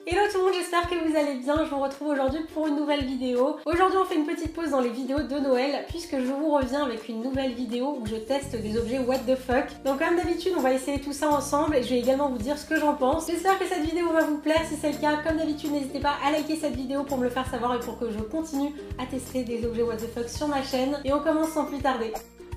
Hello tout le monde, j'espère que vous allez bien. Je vous retrouve aujourd'hui pour une nouvelle vidéo. Aujourd'hui on fait une petite pause dans les vidéos de Noël puisque je vous reviens avec une nouvelle vidéo où je teste des objets what the fuck. Donc comme d'habitude on va essayer tout ça ensemble et je vais également vous dire ce que j'en pense. J'espère que cette vidéo va vous plaire. Si c'est le cas, comme d'habitude n'hésitez pas à liker cette vidéo pour me le faire savoir et pour que je continue à tester des objets what the fuck sur ma chaîne. Et on commence sans plus tarder.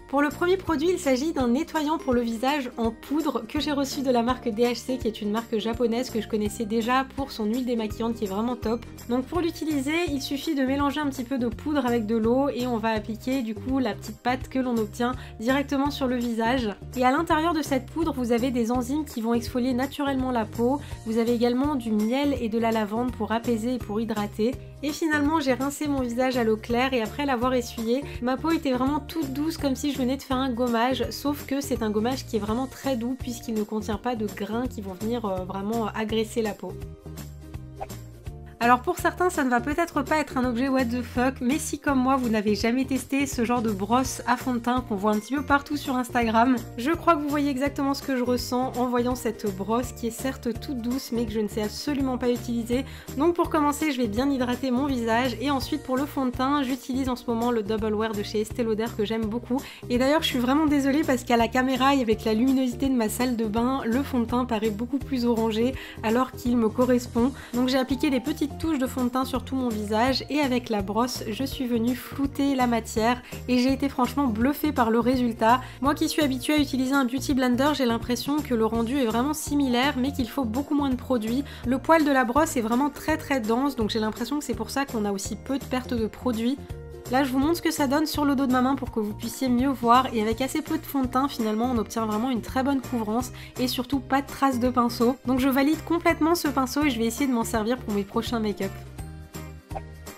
Pour le premier produit, il s'agit d'un nettoyant pour le visage en poudre que j'ai reçu de la marque DHC, qui est une marque japonaise que je connaissais déjà pour son huile démaquillante qui est vraiment top. Donc pour l'utiliser, il suffit de mélanger un petit peu de poudre avec de l'eau et on va appliquer du coup la petite pâte que l'on obtient directement sur le visage. Et à l'intérieur de cette poudre, vous avez des enzymes qui vont exfolier naturellement la peau. Vous avez également du miel et de la lavande pour apaiser et pour hydrater. Et finalement, j'ai rincé mon visage à l'eau claire et après l'avoir essuyé, ma peau était vraiment toute douce comme si je venais de faire un gommage, sauf que c'est un gommage qui est vraiment très doux puisqu'il ne contient pas de grains qui vont venir vraiment agresser la peau. Alors pour certains ça ne va peut-être pas être un objet what the fuck, mais si comme moi vous n'avez jamais testé ce genre de brosse à fond de teint qu'on voit un petit peu partout sur Instagram, je crois que vous voyez exactement ce que je ressens en voyant cette brosse qui est certes toute douce mais que je ne sais absolument pas utiliser. Donc pour commencer je vais bien hydrater mon visage et ensuite pour le fond de teint j'utilise en ce moment le Double Wear de chez Estée Lauder que j'aime beaucoup. Et d'ailleurs je suis vraiment désolée parce qu'à la caméra et avec la luminosité de ma salle de bain, le fond de teint paraît beaucoup plus orangé alors qu'il me correspond. Donc j'ai appliqué des petites touches de fond de teint sur tout mon visage et avec la brosse je suis venue flouter la matière et j'ai été franchement bluffée par le résultat. Moi qui suis habituée à utiliser un beauty blender, j'ai l'impression que le rendu est vraiment similaire mais qu'il faut beaucoup moins de produits. Le poil de la brosse est vraiment très dense, donc j'ai l'impression que c'est pour ça qu'on a aussi peu de perte de produits. Là je vous montre ce que ça donne sur le dos de ma main pour que vous puissiez mieux voir et avec assez peu de fond de teint finalement on obtient vraiment une très bonne couvrance et surtout pas de traces de pinceau. Donc je valide complètement ce pinceau et je vais essayer de m'en servir pour mes prochains make-up.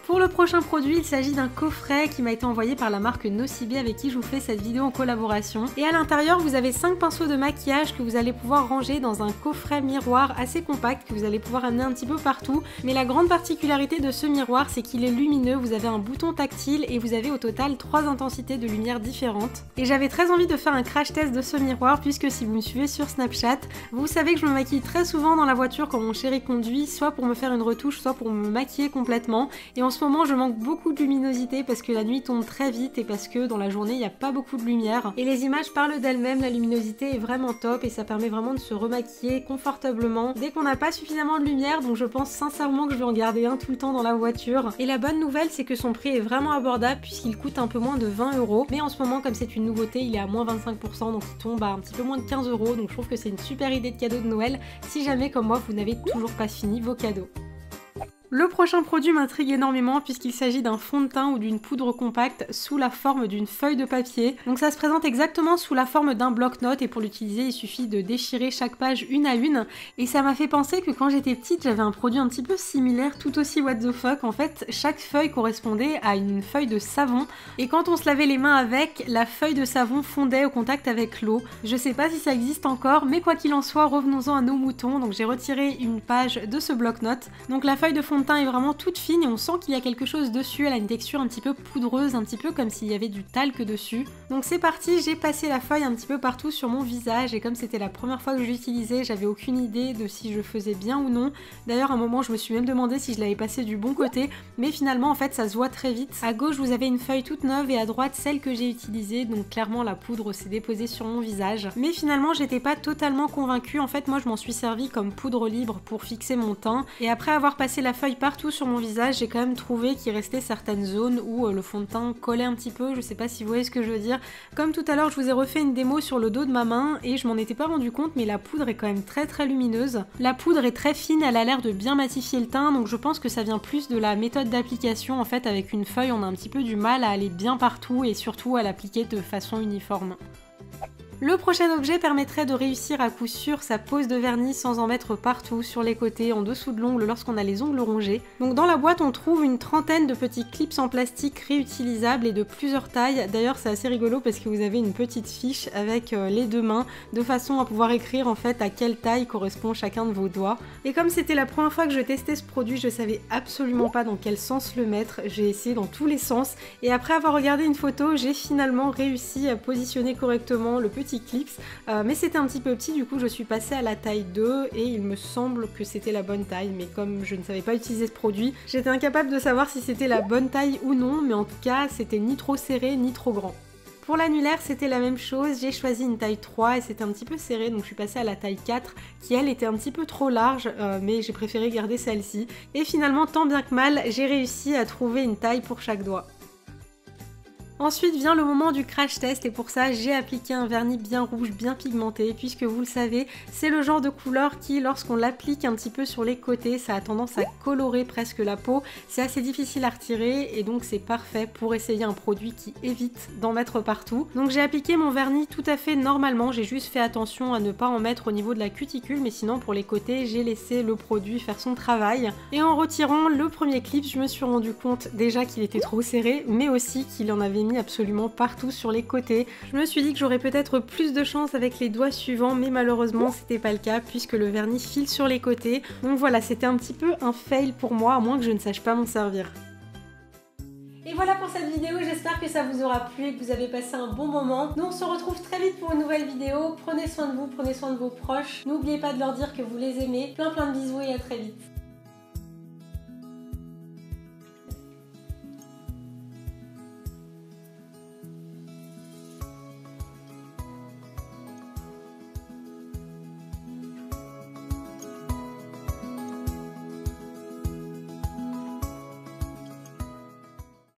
Pour le prochain produit, il s'agit d'un coffret qui m'a été envoyé par la marque Nocibé avec qui je vous fais cette vidéo en collaboration. Et à l'intérieur, vous avez 5 pinceaux de maquillage que vous allez pouvoir ranger dans un coffret miroir assez compact que vous allez pouvoir amener un petit peu partout. Mais la grande particularité de ce miroir, c'est qu'il est lumineux, vous avez un bouton tactile et vous avez au total 3 intensités de lumière différentes. Et j'avais très envie de faire un crash test de ce miroir puisque si vous me suivez sur Snapchat, vous savez que je me maquille très souvent dans la voiture quand mon chéri conduit, soit pour me faire une retouche, soit pour me maquiller complètement. Et en ce moment je manque beaucoup de luminosité parce que la nuit tombe très vite et parce que dans la journée il n'y a pas beaucoup de lumière. Et les images parlent d'elles-mêmes, la luminosité est vraiment top et ça permet vraiment de se remaquiller confortablement dès qu'on n'a pas suffisamment de lumière, donc je pense sincèrement que je vais en garder un tout le temps dans la voiture. Et la bonne nouvelle c'est que son prix est vraiment abordable puisqu'il coûte un peu moins de 20 €. Mais en ce moment comme c'est une nouveauté il est à moins 25% donc il tombe à un petit peu moins de 15 €, donc je trouve que c'est une super idée de cadeau de Noël si jamais comme moi vous n'avez toujours pas fini vos cadeaux. Le prochain produit m'intrigue énormément puisqu'il s'agit d'un fond de teint ou d'une poudre compacte sous la forme d'une feuille de papier. Donc ça se présente exactement sous la forme d'un bloc-notes et pour l'utiliser il suffit de déchirer chaque page une à une. Et ça m'a fait penser que quand j'étais petite j'avais un produit un petit peu similaire, tout aussi what the fuck. En fait chaque feuille correspondait à une feuille de savon et quand on se lavait les mains avec, la feuille de savon fondait au contact avec l'eau. Je sais pas si ça existe encore mais quoi qu'il en soit revenons-en à nos moutons. Donc j'ai retiré une page de ce bloc-notes. Donc la feuille de fond de teint est vraiment toute fine et on sent qu'il y a quelque chose dessus, elle a une texture un petit peu poudreuse, un petit peu comme s'il y avait du talc dessus. Donc c'est parti, j'ai passé la feuille un petit peu partout sur mon visage et comme c'était la première fois que je l'utilisais, j'avais aucune idée de si je faisais bien ou non. D'ailleurs à un moment je me suis même demandé si je l'avais passé du bon côté, mais finalement en fait ça se voit très vite. À gauche vous avez une feuille toute neuve et à droite celle que j'ai utilisée, donc clairement la poudre s'est déposée sur mon visage. Mais finalement j'étais pas totalement convaincue, en fait moi je m'en suis servi comme poudre libre pour fixer mon teint et après avoir passé la feuille partout sur mon visage, j'ai quand même trouvé qu'il restait certaines zones où le fond de teint collait un petit peu, je sais pas si vous voyez ce que je veux dire. Comme tout à l'heure, je vous ai refait une démo sur le dos de ma main et je m'en étais pas rendu compte, mais la poudre est quand même très lumineuse. La poudre est très fine, elle a l'air de bien matifier le teint, donc je pense que ça vient plus de la méthode d'application. En fait, avec une feuille, on a un petit peu du mal à aller bien partout et surtout à l'appliquer de façon uniforme. Le prochain objet permettrait de réussir à coup sûr sa pose de vernis sans en mettre partout, sur les côtés, en dessous de l'ongle lorsqu'on a les ongles rongés. Donc dans la boîte on trouve une trentaine de petits clips en plastique réutilisables et de plusieurs tailles. D'ailleurs c'est assez rigolo parce que vous avez une petite fiche avec les deux mains de façon à pouvoir écrire en fait à quelle taille correspond chacun de vos doigts. Et comme c'était la première fois que je testais ce produit, je savais absolument pas dans quel sens le mettre. J'ai essayé dans tous les sens et après avoir regardé une photo, j'ai finalement réussi à positionner correctement le petit petits clips, mais c'était un petit peu petit, du coup je suis passée à la taille 2 et il me semble que c'était la bonne taille, mais comme je ne savais pas utiliser ce produit, j'étais incapable de savoir si c'était la bonne taille ou non, mais en tout cas c'était ni trop serré ni trop grand. Pour l'annulaire, c'était la même chose, j'ai choisi une taille 3 et c'était un petit peu serré, donc je suis passée à la taille 4 qui elle était un petit peu trop large, mais j'ai préféré garder celle-ci. Et finalement, tant bien que mal, j'ai réussi à trouver une taille pour chaque doigt. Ensuite vient le moment du crash test et pour ça j'ai appliqué un vernis bien rouge, bien pigmenté, puisque vous le savez, c'est le genre de couleur qui, lorsqu'on l'applique un petit peu sur les côtés, ça a tendance à colorer presque la peau. C'est assez difficile à retirer et donc c'est parfait pour essayer un produit qui évite d'en mettre partout. Donc j'ai appliqué mon vernis tout à fait normalement, j'ai juste fait attention à ne pas en mettre au niveau de la cuticule, mais sinon pour les côtés j'ai laissé le produit faire son travail. Et en retirant le premier clip, je me suis rendu compte déjà qu'il était trop serré, mais aussi qu'il en avait mis absolument partout sur les côtés. Je me suis dit que j'aurais peut-être plus de chance avec les doigts suivants, mais malheureusement c'était pas le cas puisque le vernis file sur les côtés. Donc voilà, c'était un petit peu un fail pour moi, à moins que je ne sache pas m'en servir. Et voilà pour cette vidéo, j'espère que ça vous aura plu et que vous avez passé un bon moment. Nous on se retrouve très vite pour une nouvelle vidéo. Prenez soin de vous, prenez soin de vos proches. N'oubliez pas de leur dire que vous les aimez. Plein de bisous et à très vite.